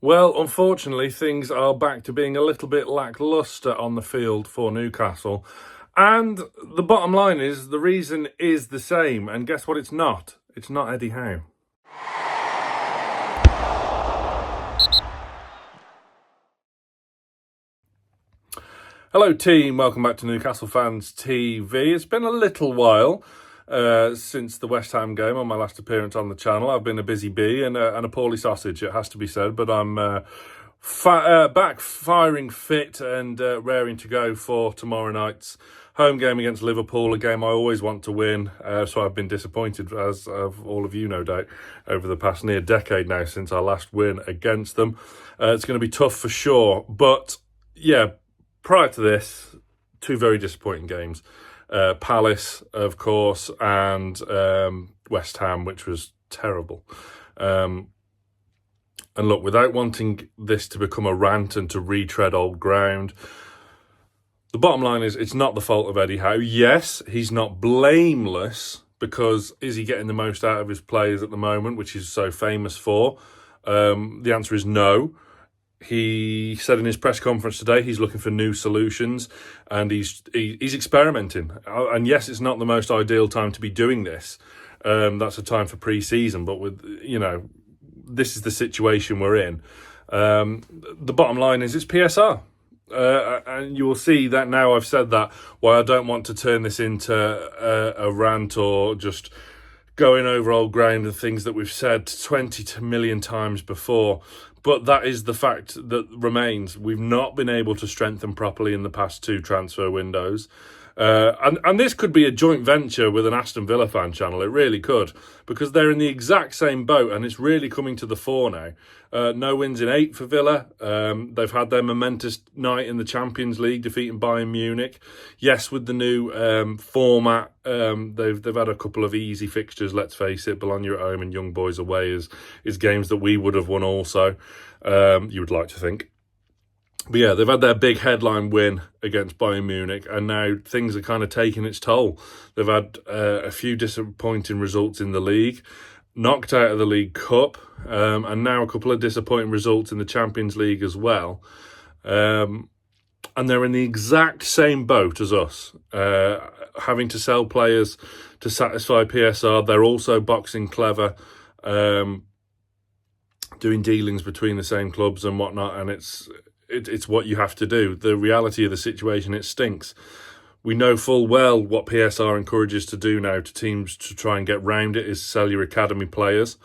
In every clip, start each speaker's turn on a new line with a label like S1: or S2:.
S1: Well, unfortunately, things are back to being a little bit lacklustre on the field for Newcastle. And the bottom line is the reason is the same. And guess what? It's not. It's not Eddie Howe. Hello, team. Welcome back to Newcastle Fans TV. It's been a little while since the West Ham game on my last appearance on the channel. I've been a busy bee and a poorly sausage, it has to be said, but I'm back firing fit and raring to go for tomorrow night's home game against Liverpool, a game I always want to win. So I've been disappointed, as of all of you, no doubt, over the past near decade now since our last win against them. It's going to be tough for sure, but yeah, prior to this, two very disappointing games. Palace, of course, and West Ham, which was terrible. And look, without wanting this to become a rant and to retread old ground, the bottom line is it's not the fault of Eddie Howe. Yes, he's not blameless, because is he getting the most out of his players at the moment, which he's so famous for? The answer is no. He said in his press conference today he's looking for new solutions and he's experimenting. And yes, it's not the most ideal time to be doing this. That's a time for pre-season, but this is the situation we're in. The bottom line is it's PSR. And you will see that now I've said that, why I don't want to turn this into a rant or just going over old ground and things that we've said 20 million times before. But that is the fact that remains. We've not been able to strengthen properly in the past two transfer windows. And this could be a joint venture with an Aston Villa fan channel. It really could, because they're in the exact same boat and it's really coming to the fore now. No wins in 8 for Villa. They've had their momentous night in the Champions League, defeating Bayern Munich. Yes, with the new format, they've had a couple of easy fixtures, let's face it. Bologna at home and Young Boys away is games that we would have won also, you would like to think. But yeah, they've had their big headline win against Bayern Munich, and now things are kind of taking its toll. They've had a few disappointing results in the league, knocked out of the League Cup, and now a couple of disappointing results in the Champions League as well. And they're in the exact same boat as us, having to sell players to satisfy PSR. They're also boxing clever, doing dealings between the same clubs and whatnot, and it's what you have to do. The reality of the situation, it stinks. We know full well what PSR encourages to do now to teams to try and get round it is sell your academy players.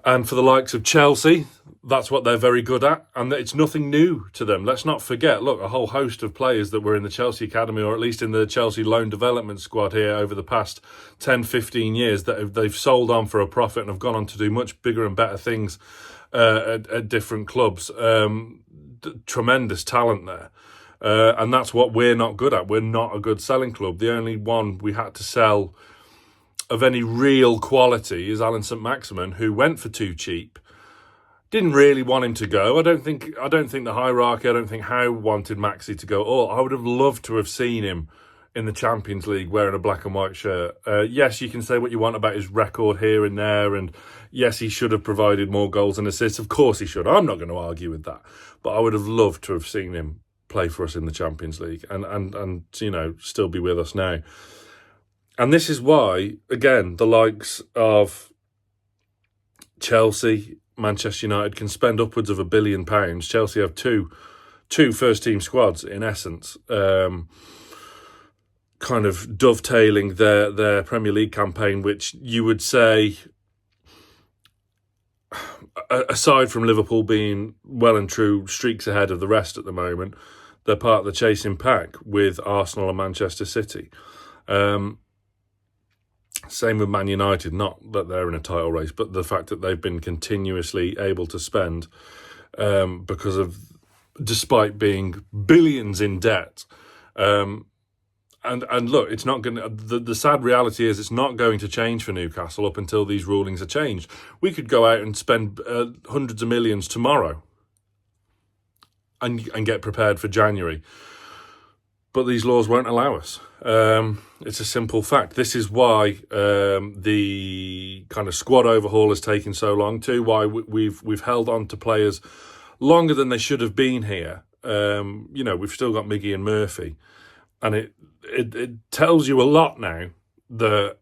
S1: And for the likes of Chelsea, that's what they're very good at, and it's nothing new to them. Let's not forget, look, a whole host of players that were in the Chelsea academy, or at least in the Chelsea loan development squad here over the past 10, 15 years, that they've sold on for a profit and have gone on to do much bigger and better things at different clubs. Tremendous talent there. And that's what we're not good at. We're not a good selling club. The only one we had to sell of any real quality is Alan St. Maximin, who went for too cheap. Didn't really want him to go. I don't think the hierarchy, I don't think Howe wanted Maxi to go. Oh, I would have loved to have seen him in the Champions League wearing a black and white shirt. Yes, you can say what you want about his record here and there, and yes, he should have provided more goals and assists. Of course he should. I'm not going to argue with that. But I would have loved to have seen him play for us in the Champions League and still be with us now. And this is why, again, the likes of Chelsea, Manchester United can spend upwards of £1 billion. Chelsea have two first-team squads, in essence, kind of dovetailing their Premier League campaign, which you would say, aside from Liverpool being well and true streaks ahead of the rest at the moment, they're part of the chasing pack with Arsenal and Manchester City. Same with Man United, not that they're in a title race, but the fact that they've been continuously able to spend despite being billions in debt. And look, it's not going to. The sad reality is it's not going to change for Newcastle up until these rulings are changed. We could go out and spend hundreds of millions tomorrow and get prepared for January. but these laws won't allow us. It's a simple fact. This is why the kind of squad overhaul has taken so long too. Why we've held on to players longer than they should have been here. We've still got Miggy and Murphy, and it tells you a lot now that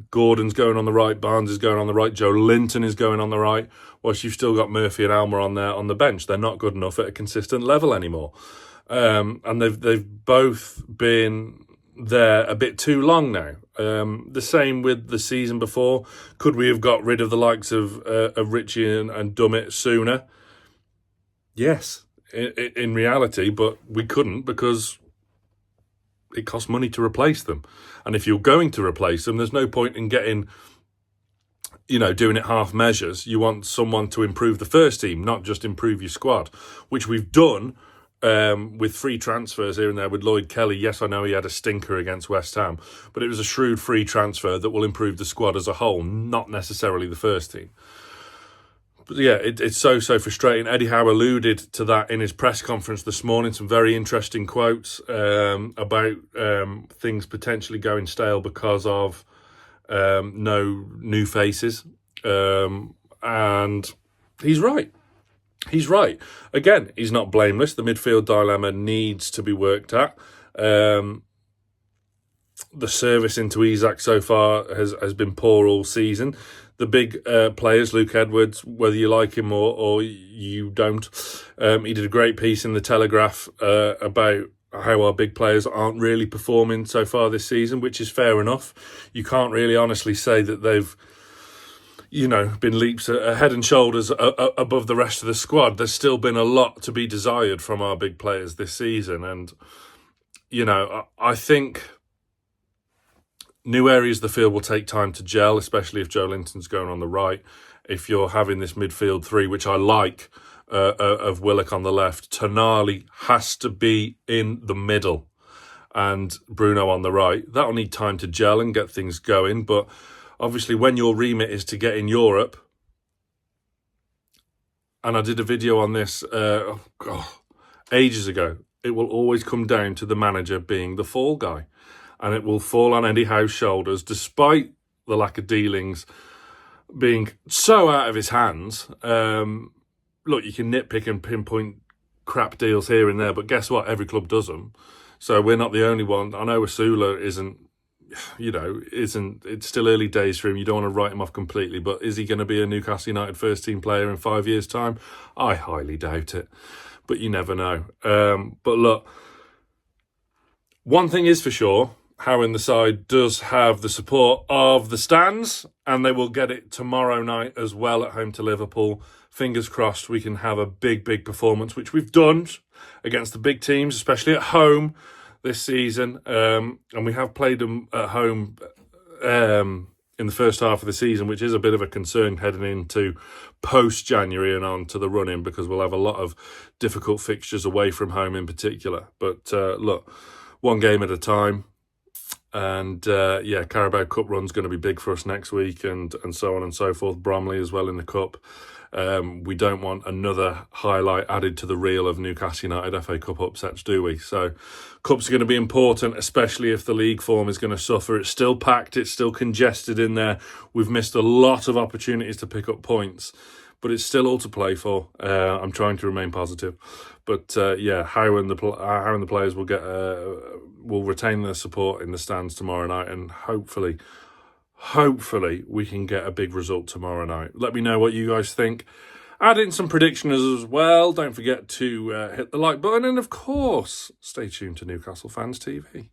S1: Gordon's going on the right, Barnes is going on the right, Joe Linton is going on the right, whilst you've still got Murphy and Almer on there on the bench. They're not good enough at a consistent level anymore. And they've both been there a bit too long now. The same with the season before. Could we have got rid of the likes of Richie and Dummett sooner? Yes, in reality, but we couldn't because it costs money to replace them. And if you're going to replace them, there's no point in getting, doing it half measures. You want someone to improve the first team, not just improve your squad, which we've done with free transfers here and there with Lloyd Kelly. Yes, I know he had a stinker against West Ham, but it was a shrewd free transfer that will improve the squad as a whole, not necessarily the first team. But yeah, it's so frustrating. Eddie Howe alluded to that in his press conference this morning. Some very interesting quotes about things potentially going stale because of no new faces. And he's right. He's right. Again, he's not blameless. The midfield dilemma needs to be worked at. The service into Isak so far has been poor all season. The big players, Luke Edwards, whether you like him or you don't, he did a great piece in the Telegraph about how our big players aren't really performing so far this season, which is fair enough. You can't really honestly say that they've been leaps head and shoulders above the rest of the squad. There's still been a lot to be desired from our big players this season. And, I think new areas of the field will take time to gel, especially if Joe Linton's going on the right. If you're having this midfield three, which I like, of Willock on the left, Tonali has to be in the middle and Bruno on the right. That'll need time to gel and get things going. But obviously, when your remit is to get in Europe, and I did a video on this ages ago, it will always come down to the manager being the fall guy. And it will fall on Eddie Howe's shoulders, despite the lack of dealings being so out of his hands. Look, you can nitpick and pinpoint crap deals here and there, but guess what? Every club does them. So we're not the only one. I know Asula isn't, it's still early days for him. You don't want to write him off completely, but is he going to be a Newcastle United first team player in 5 years' time? I highly doubt it, but you never know. But look, one thing is for sure, Howe in the side does have the support of the stands, and they will get it tomorrow night as well at home to Liverpool. Fingers crossed we can have a big performance, which we've done against the big teams, especially at home this season. And we have played them at home in the first half of the season, which is a bit of a concern heading into post-January and on to the run-in, because we'll have a lot of difficult fixtures away from home in particular. But look, one game at a time. And Carabao Cup run's going to be big for us next week, and so on and so forth. Bromley as well in the Cup. We don't want another highlight added to the reel of Newcastle United FA Cup upsets, do we? So Cups are going to be important, especially if the league form is going to suffer. It's still packed, it's still congested in there. We've missed a lot of opportunities to pick up points, but it's still all to play for. I'm trying to remain positive. But Howe and the players will retain their support in the stands tomorrow night, and hopefully we can get a big result tomorrow night. Let me know what you guys think. Add in some predictions as well. Don't forget to hit the like button, and of course, stay tuned to Newcastle Fans TV.